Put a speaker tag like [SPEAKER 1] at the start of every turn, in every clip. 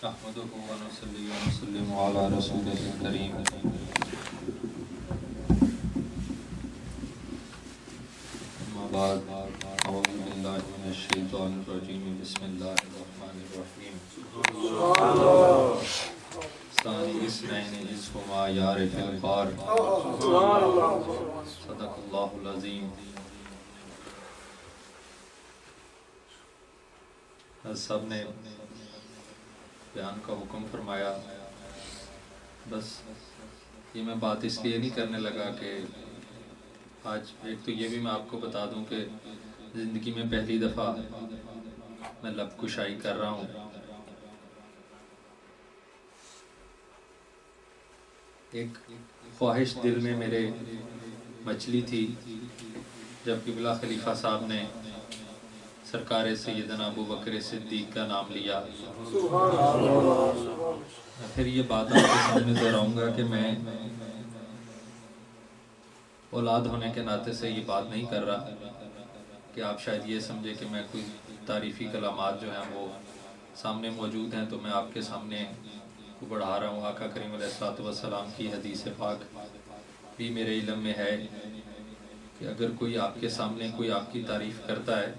[SPEAKER 1] نحمده ونصلي ونسلم على رسوله الكريم أما بعد أعوذ بالله من الشيطان الرجيم بسم الله الرحمن الرحيم ثاني اثنين إذ هما يعرف في الغار صدق الله العظيم. سب نے بیان کا حکم فرمایا. بس یہ میں بات اس لیے نہیں کرنے لگا کہ آج ایک تو یہ بھی میں آپ کو بتا دوں کہ زندگی میں پہلی دفعہ میں لب کشائی کر رہا ہوں. ایک خواہش دل میں میرے مچلی تھی جب قبلہ خلیفہ صاحب نے سرکار سیدنا ابو بکر صدیق کا نام لیا. پھر یہ بات آپ کے سامنے دہراؤں گا کہ میں اولاد ہونے کے ناطے سے یہ بات نہیں کر رہا کہ آپ شاید یہ سمجھے کہ میں کوئی تعریفی کلمات جو ہیں وہ سامنے موجود ہیں تو میں آپ کے سامنے کو بڑھا رہا ہوں. آقا کریم علیہ السلام کی حدیث پاک بھی میرے علم میں ہے کہ اگر کوئی آپ کے سامنے کوئی آپ کی تعریف کرتا ہے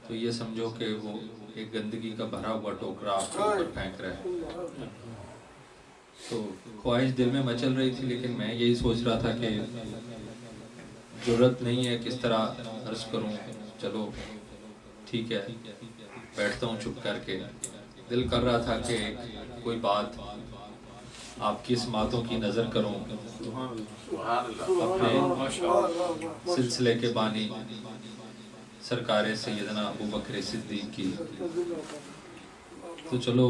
[SPEAKER 1] تو یہ سمجھو کہ وہ ایک گندگی کا بھرا ہوا ٹوکرا آپ کے اوپر پھینک رہا ہے. تو خواہش دل میں مچل رہی تھی لیکن میں یہی سوچ رہا تھا کہ ضرورت نہیں ہے کس طرح عرض کروں. چلو ٹھیک ہے بیٹھتا ہوں چپ کر کے. دل کر رہا تھا کہ کوئی بات آپ کی سماعتوں کی نظر کروں اپنے سلسلے کے بانی سرکار سیدنا ابو بکر صدیق کی. تو چلو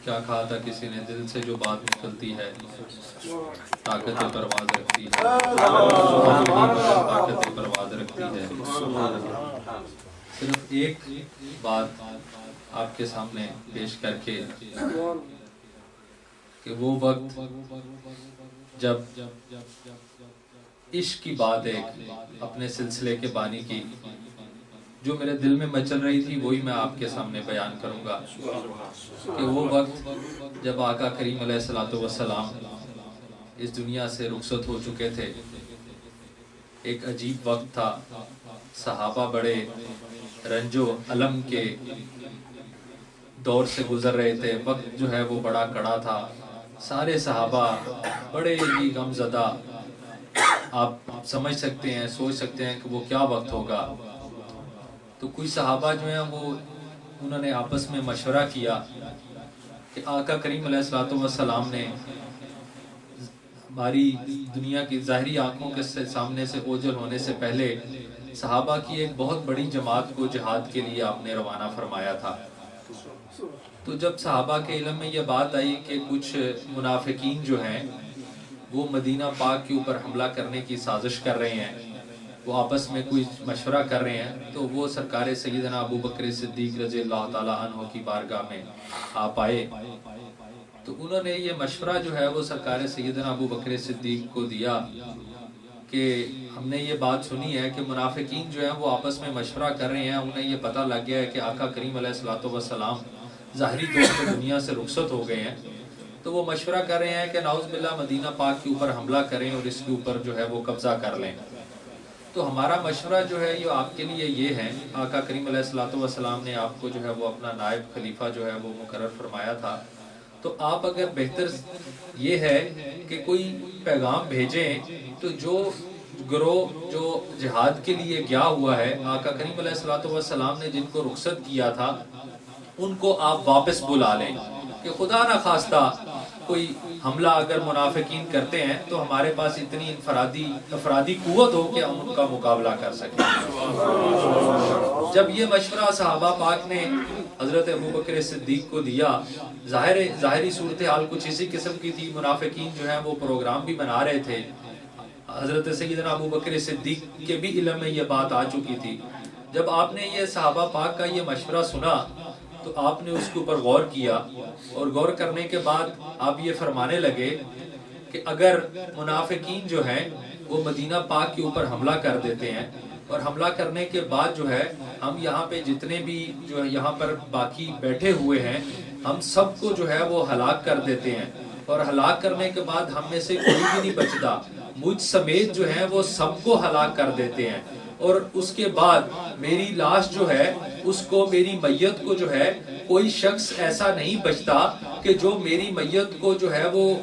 [SPEAKER 1] کیا کہا تھا کسی نے, دل سے جو بات نکلتی ہے طاقت پرواز رکھتی ہے, طاقت پرواز رکھتی ہے. صرف ایک بات آپ کے سامنے پیش کر کے کہ وہ وقت جب عشق کی بات ایک اپنے سلسلے کے بانی کی جو میرے دل میں مچل رہی تھی وہی میں آپ کے سامنے بیان کروں گا کہ وہ وقت جب آقا کریم علیہ السلام اس دنیا سے رخصت ہو چکے تھے. ایک عجیب وقت تھا. صحابہ بڑے رنج و علم کے دور سے گزر رہے تھے. وقت جو ہے وہ بڑا کڑا تھا. سارے صحابہ بڑے ہی غم زدہ. آپ سمجھ سکتے ہیں, سوچ سکتے ہیں کہ وہ کیا وقت ہوگا. تو کچھ صحابہ جو ہیں وہ انہوں نے آپس میں مشورہ کیا کہ آقا کریم علیہ السلام نے ہماری دنیا کی ظاہری آنکھوں کے سامنے سے اوجھل ہونے سے پہلے صحابہ کی ایک بہت بڑی جماعت کو جہاد کے لیے آپ نے روانہ فرمایا تھا. تو جب صحابہ کے علم میں یہ بات آئی کہ کچھ منافقین جو ہیں وہ مدینہ پاک کے اوپر حملہ کرنے کی سازش کر رہے ہیں, وہ آپس میں کوئی مشورہ کر رہے ہیں, تو وہ سرکار سیدنا ابو بکر صدیق رضی اللہ تعالیٰ عنہ کی بارگاہ میں آپ آئے. تو انہوں نے یہ مشورہ جو ہے وہ سرکار سیدنا ابو بکر صدیق کو دیا کہ ہم نے یہ بات سنی ہے کہ منافقین جو ہیں وہ آپس میں مشورہ کر رہے ہیں. انہیں یہ پتہ لگ گیا ہے کہ آقا کریم علیہ السلام ظاہری طور پر دنیا سے رخصت ہو گئے ہیں. تو وہ مشورہ کر رہے ہیں کہ نعوذ باللہ مدینہ پاک کے اوپر حملہ کریں اور اس کے اوپر جو ہے وہ قبضہ کر لیں. تو ہمارا مشورہ جو ہے یہ آپ کے لیے یہ ہے, آقا کریم علیہ السلام نے آپ کو جو ہے وہ اپنا نائب خلیفہ جو ہے وہ مقرر فرمایا تھا. تو آپ اگر بہتر یہ ہے کہ کوئی پیغام بھیجیں تو جو گروہ جو جہاد کے لیے گیا ہوا ہے آقا کریم علیہ السلام نے جن کو رخصت کیا تھا ان کو آپ واپس بلا لیں کہ خدا نہ خواستہ کوئی حملہ اگر منافقین کرتے ہیں تو ہمارے پاس اتنی افرادی قوت ہو کہ ہم ان کا مقابلہ کر سکیں. جب یہ مشورہ صحابہ پاک نے حضرت ابو بکر صدیق کو دیا, ظاہری صورتحال کچھ اسی قسم کی تھی. منافقین جو ہیں وہ پروگرام بھی بنا رہے تھے. حضرت سیدنا ابو بکر صدیق کے بھی علم میں یہ بات آ چکی تھی. جب آپ نے یہ صحابہ پاک کا یہ مشورہ سنا تو آپ نے اس کے اوپر غور کیا, اور غور کرنے کے بعد آپ یہ فرمانے لگے کہ اگر منافقین جو ہیں وہ مدینہ پاک کے اوپر حملہ کر دیتے ہیں اور حملہ کرنے کے بعد جو ہے ہم یہاں پہ جتنے بھی جو یہاں پر باقی بیٹھے ہوئے ہیں ہم سب کو جو ہے وہ ہلاک کر دیتے ہیں، اور ہلاک کرنے کے بعد ہم میں سے کوئی بھی نہیں بچتا، مجھ سمیت جو ہے وہ سب کو ہلاک کر دیتے ہیں، اور اس کے بعد میری لاش جو ہے اس کو، میری میت کو جو ہے کوئی شخص ایسا نہیں بچتا کہ جو میری میت کو جو ہے وہ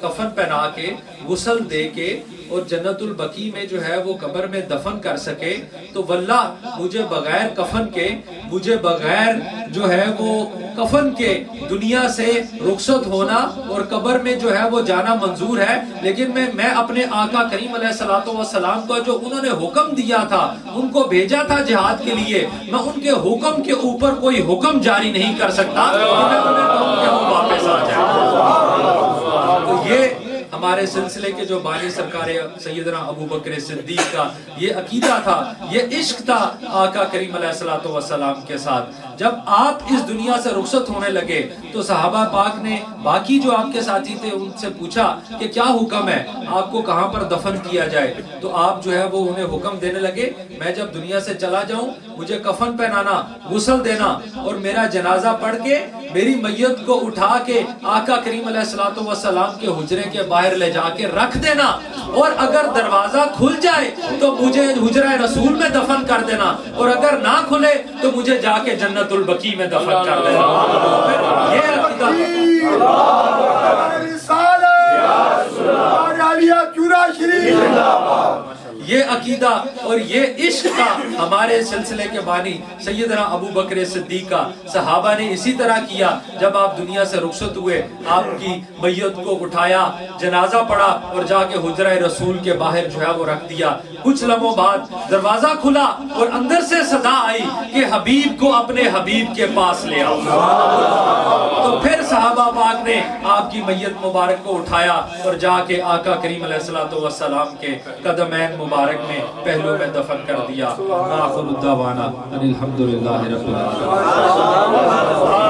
[SPEAKER 1] کفن پہنا کے غسل دے کے اور جنت البقیع میں جو ہے وہ قبر میں دفن کر سکے۔ تو واللہ مجھے بغیر کفن کے، مجھے بغیر جو ہے وہ کفن کے دنیا سے رخصت ہونا اور قبر میں جو ہے وہ جانا منظور ہے، لیکن میں اپنے آقا کریم علیہ الصلوۃ والسلام کا جو انہوں نے حکم دیا تھا، ان کو بھیجا تھا جہاد کے لیے، میں ان کے حکم کے اوپر کوئی حکم جاری نہیں کر سکتا کہ میں انہیں کہوں کہ ہم واپس آ جائیں۔ تو یہ ہمارے سلسلے کے جو بانی سرکار سیدنا ابو بکر صدیق کا یہ عقیدہ تھا، یہ عشق تھا آقا کریم علیہ الصلوۃ والسلام کے ساتھ۔ جب آپ اس دنیا سے رخصت ہونے لگے تو صحابہ پاک نے باقی جو آپ کے ساتھی تھے ان سے پوچھا کہ کیا حکم ہے، آپ کو کہاں پر دفن کیا جائے؟ تو آپ جو ہے وہ انہیں حکم دینے لگے، میں جب دنیا سے چلا جاؤں مجھے کفن پہنانا، غسل دینا اور میرا جنازہ پڑھ کے میری میت کو اٹھا کے آقا کریم علیہ الصلوۃ والسلام کے حجرے کے باہر لے جا کے رکھ دینا، اور اگر دروازہ کھل جائے تو مجھے حجرہ رسول میں دفن کر دینا، اور اگر نہ کھلے تو مجھے جا کے جنت البقیع میں دفن کر دینا۔ یہ عقیدہ یہ عقیدہ اور یہ عشق تھا ہمارے سلسلے کے بانی سیدنا ابو بکر صدیق کا۔ صحابہ نے اسی طرح کیا، جب آپ دنیا سے رخصت ہوئے آپ کی میت کو اٹھایا، جنازہ پڑھا اور جا کے حجرہ رسول کے باہر جو ہے وہ رکھ دیا۔ کچھ لمحوں بعد دروازہ کھلا اور اندر سے صدا آئی کہ حبیب کو اپنے حبیب کے پاس لے آؤ۔ تو پھر صحابہ پاک نے آپ کی میت مبارک کو اٹھایا اور جا کے آقا کریم علیہ الصلوۃ والسلام کے قدمین مبارک میں پہلو میں دفن کر دیا۔ آخر الدعوانا ان الحمدللہ رب العالمین۔